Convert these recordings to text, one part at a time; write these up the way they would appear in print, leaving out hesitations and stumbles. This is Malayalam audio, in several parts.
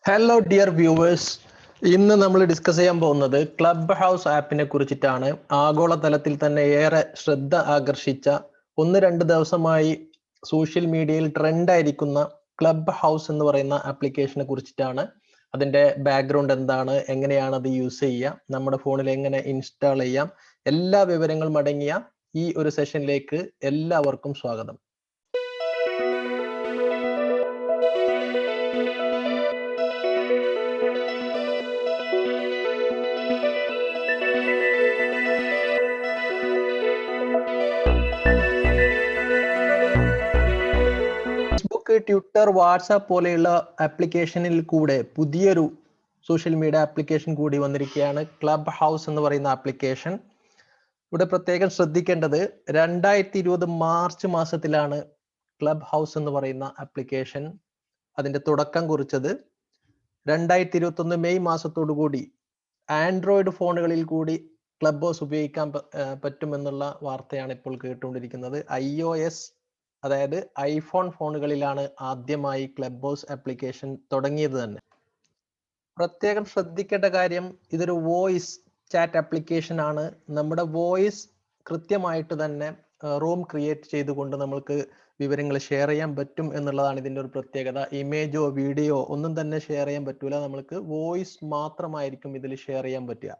ഹലോ ഡിയർ വ്യൂവേഴ്സ്, ഇന്ന് നമ്മൾ ഡിസ്കസ് ചെയ്യാൻ പോകുന്നത് ക്ലബ് ഹൗസ് ആപ്പിനെ കുറിച്ചിട്ടാണ്. ആഗോളതലത്തിൽ തന്നെ ഏറെ ശ്രദ്ധ ആകർഷിച്ച 1-2 ദിവസമായി സോഷ്യൽ മീഡിയയിൽ ട്രെൻഡ് ആയിരിക്കുന്ന ക്ലബ് ഹൗസ് എന്ന് പറയുന്ന ആപ്ലിക്കേഷനെ കുറിച്ചിട്ടാണ്. അതിന്റെ ബാക്ക്ഗ്രൗണ്ട് എന്താണ്, എങ്ങനെയാണ് അത് യൂസ് ചെയ്യുക, നമ്മുടെ ഫോണിൽ എങ്ങനെ ഇൻസ്റ്റാൾ ചെയ്യാം, എല്ലാ വിവരങ്ങളും അടങ്ങിയ ഈ ഒരു സെഷനിലേക്ക് എല്ലാവർക്കും സ്വാഗതം. ഫേസ്ബുക്ക്, ട്വിറ്റർ, വാട്സാപ്പ് പോലെയുള്ള ആപ്ലിക്കേഷനിൽ കൂടെ പുതിയൊരു സോഷ്യൽ മീഡിയ ആപ്ലിക്കേഷൻ കൂടി വന്നിരിക്കുകയാണ്, ക്ലബ് ഹൗസ് എന്ന് പറയുന്ന ആപ്ലിക്കേഷൻ. ഇവിടെ പ്രത്യേകം ശ്രദ്ധിക്കേണ്ടത് 2020 മാർച്ച് മാസത്തിലാണ് ക്ലബ് ഹൗസ് എന്ന് പറയുന്ന ആപ്ലിക്കേഷൻ അതിന്റെ തുടക്കം കുറിച്ചത്. 2021 മെയ് മാസത്തോടു കൂടി ആൻഡ്രോയിഡ് ഫോണുകളിൽ കൂടി ക്ലബ് ഹൗസ് ഉപയോഗിക്കാൻ പറ്റുമെന്നുള്ള വാർത്തയാണ് ഇപ്പോൾ കേട്ടുകൊണ്ടിരിക്കുന്നത്. iOS, അതായത് ഐഫോൺ ഫോണുകളിലാണ് ആദ്യമായി ക്ലബ് ഹൗസ് ആപ്ലിക്കേഷൻ തുടങ്ങിയത് തന്നെ. പ്രത്യേകം ശ്രദ്ധിക്കേണ്ട കാര്യം, ഇതൊരു വോയിസ് ചാറ്റ് ആപ്ലിക്കേഷൻ ആണ്. നമ്മുടെ വോയിസ് കൃത്യമായിട്ട് തന്നെ റൂം ക്രിയേറ്റ് ചെയ്തുകൊണ്ട് നമ്മൾക്ക് വിവരങ്ങൾ ഷെയർ ചെയ്യാൻ പറ്റും എന്നുള്ളതാണ് ഇതിൻ്റെ ഒരു പ്രത്യേകത. ഇമേജോ വീഡിയോ ഒന്നും തന്നെ ഷെയർ ചെയ്യാൻ പറ്റൂല, നമ്മൾക്ക് വോയിസ് മാത്രമായിരിക്കും ഇതിൽ ഷെയർ ചെയ്യാൻ പറ്റുക.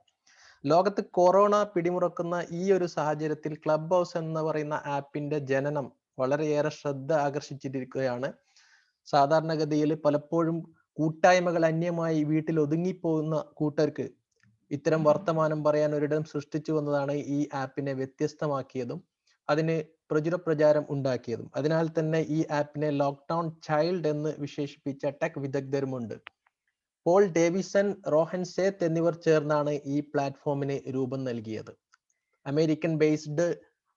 ലോകത്ത് കൊറോണ പിടിമുറക്കുന്ന ഈ ഒരു സാഹചര്യത്തിൽ ക്ലബ് ഹൗസ് എന്ന് പറയുന്ന ആപ്പിന്റെ ജനനം വളരെയേറെ ശ്രദ്ധ ആകർഷിച്ചിരിക്കുകയാണ്. സാധാരണഗതിയിൽ പലപ്പോഴും കൂട്ടായ്മകൾ അന്യമായി വീട്ടിൽ ഒതുങ്ങിപ്പോകുന്ന കൂട്ടർക്ക് ഇത്തരം വർത്തമാനം പറയാൻ ഒരിടം സൃഷ്ടിച്ചു വന്നതാണ് ഈ ആപ്പിനെ വ്യത്യസ്തമാക്കിയതും അതിന് പ്രചാരം ഉണ്ടാക്കിയതും. അതിനാൽ തന്നെ ഈ ആപ്പിനെ ലോക്ക്ഡൗൺ ചൈൽഡ് എന്ന് വിശേഷിപ്പിച്ച ടെക് വിദഗ്ധരുമുണ്ട്. പോൾ ഡേവിസൺ, റോഹൻ സേത്ത് എന്നിവർ ചേർന്നാണ് ഈ പ്ലാറ്റ്ഫോമിന് രൂപം നൽകിയത്. അമേരിക്കൻ ബേസ്ഡ്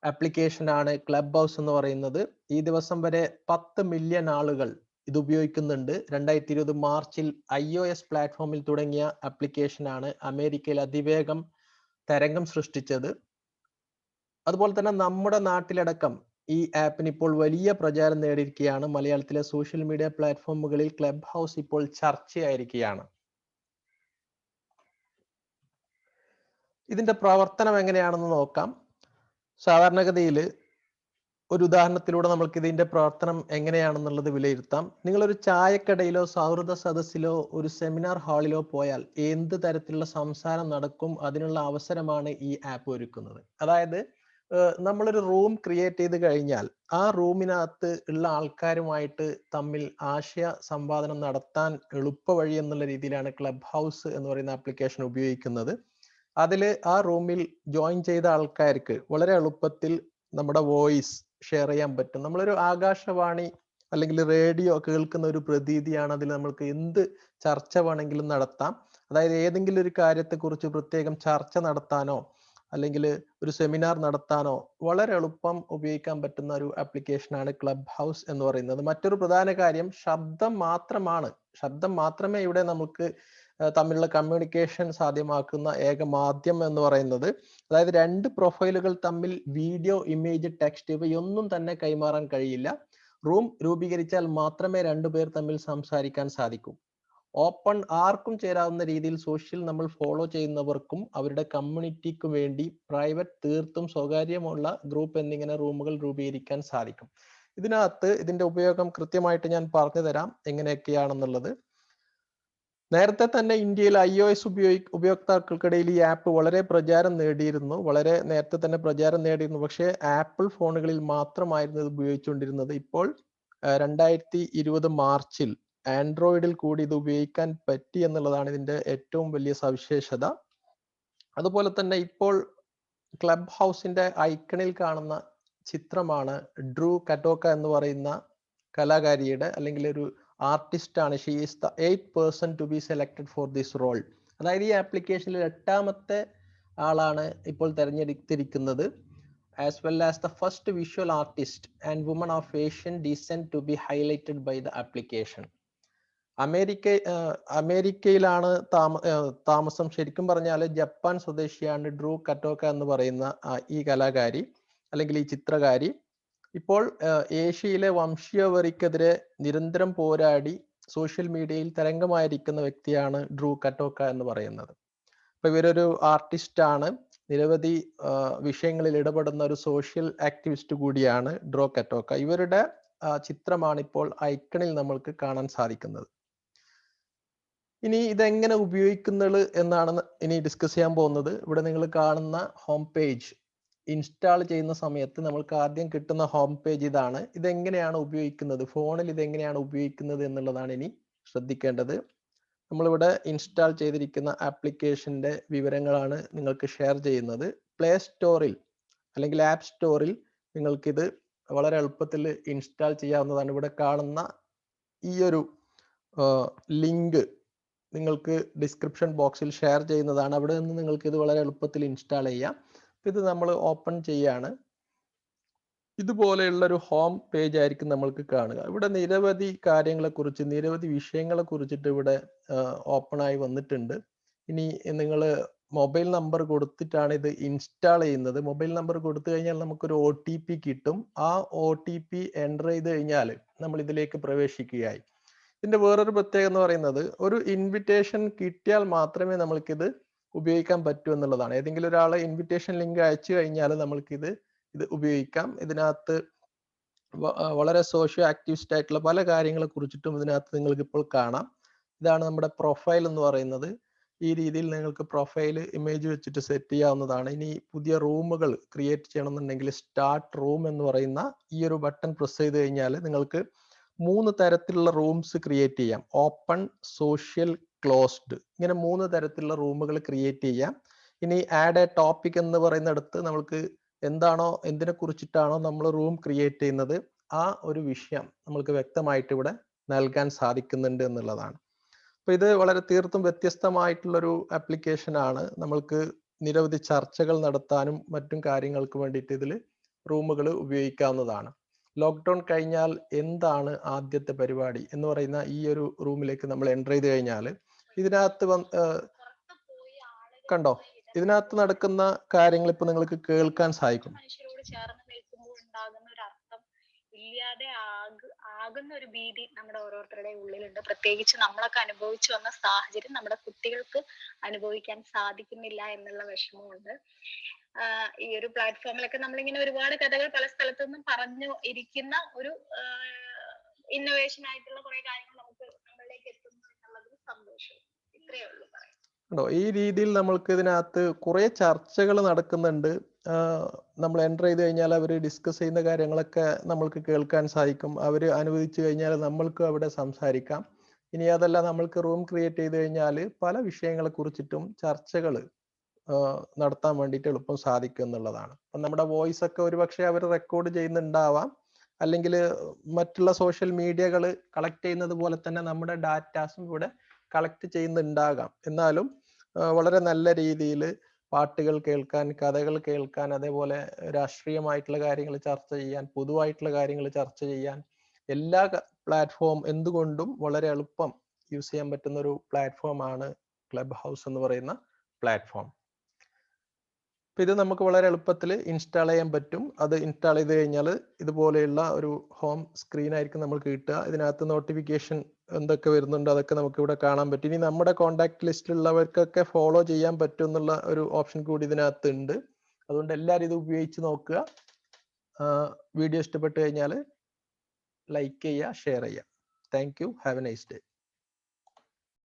ആപ്ലിക്കേഷൻ ആണ് ക്ലബ് ഹൗസ് എന്ന് പറയുന്നത്. ഈ ദിവസം വരെ 10 മില്യൺ ആളുകൾ ഇത് ഉപയോഗിക്കുന്നുണ്ട്. 2020 മാർച്ചിൽ iOS പ്ലാറ്റ്ഫോമിൽ തുടങ്ങിയ ആപ്ലിക്കേഷൻ ആണ് അമേരിക്കയിൽ അതിവേഗം തരംഗം സൃഷ്ടിച്ചത്. അതുപോലെ തന്നെ നമ്മുടെ നാട്ടിലടക്കം ഈ ആപ്പിന് ഇപ്പോൾ വലിയ പ്രചാരം നേടിയിരിക്കുകയാണ്. മലയാളത്തിലെ സോഷ്യൽ മീഡിയ പ്ലാറ്റ്ഫോമുകളിൽ ക്ലബ് ഹൗസ് ഇപ്പോൾ ചർച്ചയായിരിക്കുകയാണ്. ഇതിന്റെ പ്രവർത്തനം എങ്ങനെയാണെന്ന് നോക്കാം. സാധാരണഗതിയിൽ ഒരു ഉദാഹരണത്തിലൂടെ നമുക്ക് ഇതിന്റെ പ്രവർത്തനം എങ്ങനെയാണെന്നുള്ളത് വിലയിരുത്താം. നിങ്ങളൊരു ചായക്കടയിലോ സൗഹൃദ സദസ്സിലോ ഒരു സെമിനാർ ഹാളിലോ പോയാൽ എന്ത് തരത്തിലുള്ള സംസാരം നടക്കും, അതിനുള്ള അവസരമാണ് ഈ ആപ്പ് ഒരുക്കുന്നത്. അതായത് നമ്മളൊരു റൂം ക്രിയേറ്റ് ചെയ്ത് കഴിഞ്ഞാൽ ആ റൂമിനകത്ത് ഉള്ള ആൾക്കാരുമായിട്ട് തമ്മിൽ ആശയ സംവാദനം നടത്താൻ എളുപ്പ വഴി എന്നുള്ള രീതിയിലാണ് ക്ലബ് ഹൗസ് എന്ന് പറയുന്ന ആപ്ലിക്കേഷൻ ഉപയോഗിക്കുന്നത്. അതിൽ ആ റൂമിൽ ജോയിൻ ചെയ്ത ആൾക്കാർക്ക് വളരെ എളുപ്പത്തിൽ നമ്മുടെ വോയിസ് ഷെയർ ചെയ്യാൻ പറ്റും. നമ്മളൊരു ആകാശവാണി അല്ലെങ്കിൽ റേഡിയോ കേൾക്കുന്ന ഒരു പ്രതീതിയാണ്. അതിൽ നമ്മൾക്ക് എന്ത് ചർച്ച വേണമെങ്കിലും നടത്താം. അതായത് ഏതെങ്കിലും ഒരു കാര്യത്തെക്കുറിച്ച് പ്രത്യേകം ചർച്ച നടത്താനോ അല്ലെങ്കിൽ ഒരു സെമിനാർ നടത്താനോ വളരെ എളുപ്പം ഉപയോഗിക്കാൻ പറ്റുന്ന ഒരു ആപ്ലിക്കേഷനാണ് ക്ലബ് ഹൗസ് എന്ന് പറയുന്നത്. മറ്റൊരു പ്രധാന കാര്യം, ശബ്ദം മാത്രമേ ഇവിടെ നമുക്ക് തമ്മിലുള്ള കമ്മ്യൂണിക്കേഷൻ സാധ്യമാക്കുന്ന ഏക മാധ്യമം എന്ന് പറയുന്നത്. അതായത് 2 പ്രൊഫൈലുകൾ തമ്മിൽ വീഡിയോ, ഇമേജ്, ടെക്സ്റ്റ് ഇവയൊന്നും തന്നെ കൈമാറാൻ കഴിയില്ല. റൂം രൂപീകരിച്ചാൽ മാത്രമേ 2 പേർ തമ്മിൽ സംസാരിക്കാൻ സാധിക്കൂ. ഓപ്പൺ, ആർക്കും ചേരാവുന്ന രീതിയിൽ സോഷ്യൽ നമ്മൾ ഫോളോ ചെയ്യുന്നവർക്കും അവരുടെ കമ്മ്യൂണിറ്റിക്ക് വേണ്ടി പ്രൈവറ്റ്, തീർത്തും സ്വകാര്യമുള്ള ഗ്രൂപ്പ് എന്നിങ്ങനെ റൂമുകൾ രൂപീകരിക്കാൻ സാധിക്കും. ഇതിനകത്ത് ഇതിന്റെ ഉപയോഗം കൃത്യമായിട്ട് ഞാൻ പറഞ്ഞു തരാം എങ്ങനെയൊക്കെയാണെന്നുള്ളത്. നേരത്തെ തന്നെ ഇന്ത്യയിൽ iOS ഉപയോക്താക്കൾക്കിടയിൽ ഈ ആപ്പ് വളരെ നേരത്തെ തന്നെ പ്രചാരം നേടിയിരുന്നു. പക്ഷേ ആപ്പിൾ ഫോണുകളിൽ മാത്രമായിരുന്നു ഇത് ഉപയോഗിച്ചുകൊണ്ടിരുന്നത്. ഇപ്പോൾ 2020 മാർച്ചിൽ ആൻഡ്രോയിഡിൽ കൂടി ഇത് ഉപയോഗിക്കാൻ പറ്റി എന്നുള്ളതാണ് ഇതിന്റെ ഏറ്റവും വലിയ സവിശേഷത. അതുപോലെ തന്നെ ഇപ്പോൾ ക്ലബ് ഹൗസിന്റെ ഐക്കണിൽ കാണുന്ന ചിത്രമാണ് ഡ്രൂ കറ്റോക്ക എന്ന് പറയുന്ന കലാകാരിയുടെ അല്ലെങ്കിൽ ഒരു ആർട്ടിസ്റ്റ് ആണ്. She is the 8th person to be selected for this role. അതായത് ഈ ആപ്ലിക്കേഷനിൽ 8ാമത്തെ ആളാണ് ഇപ്പോൾ തെരഞ്ഞെടുത്തിരിക്കുന്നത്. as well as the first visual artist and woman of Asian descent to be highlighted by the application. അമേരിക്കയിലാണ് താമസം. ശരിക്കും പറഞ്ഞാൽ ജപ്പാൻ സ്വദേശിയാണ് ഡ്രൂ കറ്റോക്ക എന്ന് പറയുന്ന ഈ കലാകാരി അല്ലെങ്കിൽ ഈ ചിത്രകാരി. ഇപ്പോൾ ഏഷ്യയിലെ വംശീയവെറിക്കെതിരെ നിരന്തരം പോരാടി സോഷ്യൽ മീഡിയയിൽ തരംഗമായിരിക്കുന്ന വ്യക്തിയാണ് ഡ്രൂ കറ്റോക്ക എന്ന് പറയുന്നത്. അപ്പൊ ഇവരൊരു ആർട്ടിസ്റ്റ് ആണ്, നിരവധി വിഷയങ്ങളിൽ ഇടപെടുന്ന ഒരു സോഷ്യൽ ആക്ടിവിസ്റ്റ് കൂടിയാണ് ഡ്രൂ കറ്റോക്ക. ഇവരുടെ ചിത്രമാണ് ഇപ്പോൾ ഐക്കണിൽ നമ്മൾക്ക് കാണാൻ സാധിക്കുന്നത്. ഇനി ഇതെങ്ങനെ ഉപയോഗിക്കുന്നത് എന്നാണ് ഇനി ഡിസ്കസ് ചെയ്യാൻ പോകുന്നത്. ഇവിടെ നിങ്ങൾ കാണുന്ന ഹോം പേജ് ഇൻസ്റ്റാൾ ചെയ്യുന്ന സമയത്ത് നമ്മൾക്ക് ആദ്യം കിട്ടുന്ന ഹോം പേജ് ഇതാണ്. ഇതെങ്ങനെയാണ് ഉപയോഗിക്കുന്നത്, ഫോണിൽ ഇതെങ്ങനെയാണ് ഉപയോഗിക്കുന്നത് എന്നുള്ളതാണ് ഇനി ശ്രദ്ധിക്കേണ്ടത്. നമ്മളിവിടെ ഇൻസ്റ്റാൾ ചെയ്തിരിക്കുന്ന ആപ്ലിക്കേഷന്റെ വിവരങ്ങളാണ് നിങ്ങൾക്ക് ഷെയർ ചെയ്യുന്നത്. പ്ലേ സ്റ്റോറിൽ അല്ലെങ്കിൽ ആപ്പ് സ്റ്റോറിൽ നിങ്ങൾക്കിത് വളരെ എളുപ്പത്തിൽ ഇൻസ്റ്റാൾ ചെയ്യാവുന്നതാണ്. ഇവിടെ കാണുന്ന ഈ ഒരു ലിങ്ക് നിങ്ങൾക്ക് ഡിസ്ക്രിപ്ഷൻ ബോക്സിൽ ഷെയർ ചെയ്യുന്നതാണ്. അവിടെ നിന്ന് നിങ്ങൾക്ക് ഇത് വളരെ എളുപ്പത്തിൽ ഇൻസ്റ്റാൾ ചെയ്യാം. ഇത് നമ്മൾ ഓപ്പൺ ചെയ്യാണ്. ഇതുപോലെയുള്ള ഒരു ഹോം പേജ് ആയിരിക്കും നമ്മൾക്ക് കാണുക. ഇവിടെ നിരവധി കാര്യങ്ങളെക്കുറിച്ച്, നിരവധി വിഷയങ്ങളെ കുറിച്ചിട്ട് ഇവിടെ ഓപ്പൺ ആയി വന്നിട്ടുണ്ട്. ഇനി നിങ്ങൾ മൊബൈൽ നമ്പർ കൊടുത്തിട്ടാണ് ഇത് ഇൻസ്റ്റാൾ ചെയ്യുന്നത്. മൊബൈൽ നമ്പർ കൊടുത്തു കഴിഞ്ഞാൽ നമുക്കൊരു OTP കിട്ടും. ആ OTP എൻ്റർ ചെയ്ത് കഴിഞ്ഞാൽ നമ്മൾ ഇതിലേക്ക് പ്രവേശിക്കുകയായി. ഇതിന്റെ വേറൊരു പ്രത്യേകത എന്ന് പറയുന്നത്, ഒരു ഇൻവിറ്റേഷൻ കിട്ടിയാൽ മാത്രമേ നമ്മൾക്കിത് ഉപയോഗിക്കാൻ പറ്റൂ എന്നുള്ളതാണ്. ഏതെങ്കിലും ഒരാളെ ഇൻവിറ്റേഷൻ ലിങ്ക് അയച്ചു കഴിഞ്ഞാൽ നമ്മൾക്കിത് ഉപയോഗിക്കാം. ഇതിനകത്ത് വളരെ സോഷ്യോ ആക്ടിവിസ്റ്റ് ആയിട്ടുള്ള പല കാര്യങ്ങളെ കുറിച്ചിട്ടും ഇതിനകത്ത് നിങ്ങൾക്ക് ഇപ്പോൾ കാണാം. ഇതാണ് നമ്മുടെ പ്രൊഫൈൽ എന്ന് പറയുന്നത്. ഈ രീതിയിൽ നിങ്ങൾക്ക് പ്രൊഫൈൽ ഇമേജ് വെച്ചിട്ട് സെറ്റ് ചെയ്യാവുന്നതാണ്. ഇനി പുതിയ റൂമുകൾ ക്രിയേറ്റ് ചെയ്യണമെന്നുണ്ടെങ്കിൽ സ്റ്റാർട്ട് റൂം എന്ന് പറയുന്ന ഈ ഒരു ബട്ടൺ പ്രസ് ചെയ്ത് കഴിഞ്ഞാൽ നിങ്ങൾക്ക് 3 തരത്തിലുള്ള റൂംസ് ക്രിയേറ്റ് ചെയ്യാം. ഓപ്പൺ, സോഷ്യൽ, ക്ലോസ്ഡ്, ഇങ്ങനെ 3 തരത്തിലുള്ള റൂമുകൾ ക്രിയേറ്റ് ചെയ്യാം. ഇനി ആഡ് എ ടോപ്പിക് എന്ന് പറയുന്നിടത്ത് നമുക്ക് എന്താണോ, എന്തിനെ കുറിച്ചിട്ടാണോ നമ്മൾ റൂം ക്രിയേറ്റ് ചെയ്യുന്നത് ആ ഒരു വിഷയം നമ്മൾക്ക് വ്യക്തമായിട്ട് ഇവിടെ നൽകാൻ സാധിക്കുന്നുണ്ട് എന്നുള്ളതാണ്. അപ്പൊ ഇത് വളരെ തീർത്തും വ്യത്യസ്തമായിട്ടുള്ളൊരു ആപ്ലിക്കേഷൻ ആണ്. നമ്മൾക്ക് നിരവധി ചർച്ചകൾ നടത്താനും മറ്റും കാര്യങ്ങൾക്ക് വേണ്ടിയിട്ട് ഇതിൽ റൂമുകൾ ഉപയോഗിക്കാവുന്നതാണ്. ലോക്ക്ഡൗൺ കഴിഞ്ഞാൽ എന്താണ് ആദ്യത്തെ പരിപാടി എന്ന് പറയുന്ന ഈ ഒരു റൂമിലേക്ക് നമ്മൾ എൻ്റർ ചെയ്ത് കഴിഞ്ഞാൽ ഇതിനകത്ത് കണ്ടോ, ഇതിനകത്ത് നടക്കുന്ന കാര്യങ്ങൾ ഇപ്പൊ നിങ്ങൾക്ക് കേൾക്കാൻ സാധിക്കും. മനുഷ്യരോട് ചേർന്ന് നിൽക്കുമ്പോൾ ഉണ്ടാകുന്ന ഒരു അർത്ഥം ഇല്ലാതെ ആകുന്ന ഒരു ഭീതി നമ്മുടെ ഓരോരുത്തരുടെയും ഉള്ളിലുണ്ട്. പ്രത്യേകിച്ച് നമ്മളൊക്കെ അനുഭവിച്ചു വന്ന സാഹചര്യം നമ്മുടെ കുട്ടികൾക്ക് അനുഭവിക്കാൻ സാധിക്കുന്നില്ല എന്നുള്ള വിഷമമുണ്ട്. ഈ ഒരു പ്ലാറ്റ്ഫോമിലൊക്കെ നമ്മളിങ്ങനെ ഒരുപാട് കഥകൾ പല സ്ഥലത്തു നിന്നും പറഞ്ഞു ഇരിക്കുന്ന ഒരു ഇന്നോവേഷൻ ആയിട്ടുള്ള കുറെ കാര്യങ്ങൾ നമുക്ക് നമ്മളിലേക്ക് എത്തുന്നു എന്നുള്ളതിൽ സന്തോഷം. ഇത്രയേ ഉള്ളൂ പറയാം. ഈ രീതിയിൽ നമ്മൾക്ക് ഇതിനകത്ത് കുറെ ചർച്ചകൾ നടക്കുന്നുണ്ട്. നമ്മൾ എൻ്റർ ചെയ്ത് കഴിഞ്ഞാൽ അവർ ഡിസ്കസ് ചെയ്യുന്ന കാര്യങ്ങളൊക്കെ നമ്മൾക്ക് കേൾക്കാൻ സാധിക്കും. അവർ അനുവദിച്ചു കഴിഞ്ഞാൽ നമ്മൾക്ക് അവിടെ സംസാരിക്കാം. ഇനി അതല്ല, നമ്മൾക്ക് റൂം ക്രിയേറ്റ് ചെയ്ത് കഴിഞ്ഞാൽ പല വിഷയങ്ങളെ കുറിച്ചിട്ടും ചർച്ചകൾ നടത്താൻ വേണ്ടിയിട്ട് എളുപ്പം സാധിക്കും എന്നുള്ളതാണ്. അപ്പം നമ്മുടെ വോയിസ് ഒക്കെ ഒരുപക്ഷെ അവർ റെക്കോർഡ് ചെയ്യുന്നുണ്ടാവാം, അല്ലെങ്കിൽ മറ്റുള്ള സോഷ്യൽ മീഡിയകൾ കളക്ട് ചെയ്യുന്നത് പോലെ തന്നെ നമ്മുടെ ഡാറ്റാസും ഇവിടെ കളക്ട് ചെയ്യുന്നുണ്ടാകാം. എന്നാലും വളരെ നല്ല രീതിയിൽ പാട്ടുകൾ കേൾക്കാൻ, കഥകൾ കേൾക്കാൻ, അതേപോലെ രാഷ്ട്രീയമായിട്ടുള്ള കാര്യങ്ങൾ ചർച്ച ചെയ്യാൻ, പൊതുവായിട്ടുള്ള കാര്യങ്ങൾ ചർച്ച ചെയ്യാൻ എല്ലാ പ്ലാറ്റ്ഫോം എന്തുകൊണ്ടും വളരെ എളുപ്പം യൂസ് ചെയ്യാൻ പറ്റുന്ന ഒരു പ്ലാറ്റ്ഫോമാണ് ക്ലബ് ഹൗസ് എന്ന് പറയുന്ന പ്ലാറ്റ്ഫോം. അപ്പൊ ഇത് നമുക്ക് വളരെ എളുപ്പത്തിൽ ഇൻസ്റ്റാൾ ചെയ്യാൻ പറ്റും. അത് ഇൻസ്റ്റാൾ ചെയ്ത് കഴിഞ്ഞാൽ ഇതുപോലെയുള്ള ഒരു ഹോം സ്ക്രീൻ ആയിരിക്കും നമുക്ക് കിട്ടുക. ഇതിനകത്ത് നോട്ടിഫിക്കേഷൻ എന്തൊക്കെ വരുന്നുണ്ട് അതൊക്കെ നമുക്ക് ഇവിടെ കാണാൻ പറ്റും. ഇനി നമ്മുടെ കോൺടാക്ട് ലിസ്റ്റിലുള്ളവർക്കൊക്കെ ഫോളോ ചെയ്യാൻ പറ്റും എന്നുള്ള ഒരു ഓപ്ഷൻ കൂടി ഇതിനകത്ത് ഉണ്ട്. അതുകൊണ്ട് എല്ലാവരും ഇത് ഉപയോഗിച്ച് നോക്കുക. വീഡിയോ ഇഷ്ടപ്പെട്ട് കഴിഞ്ഞാൽ ലൈക്ക് ചെയ്യുക, ഷെയർ ചെയ്യുക. Thank you. Have A nice day.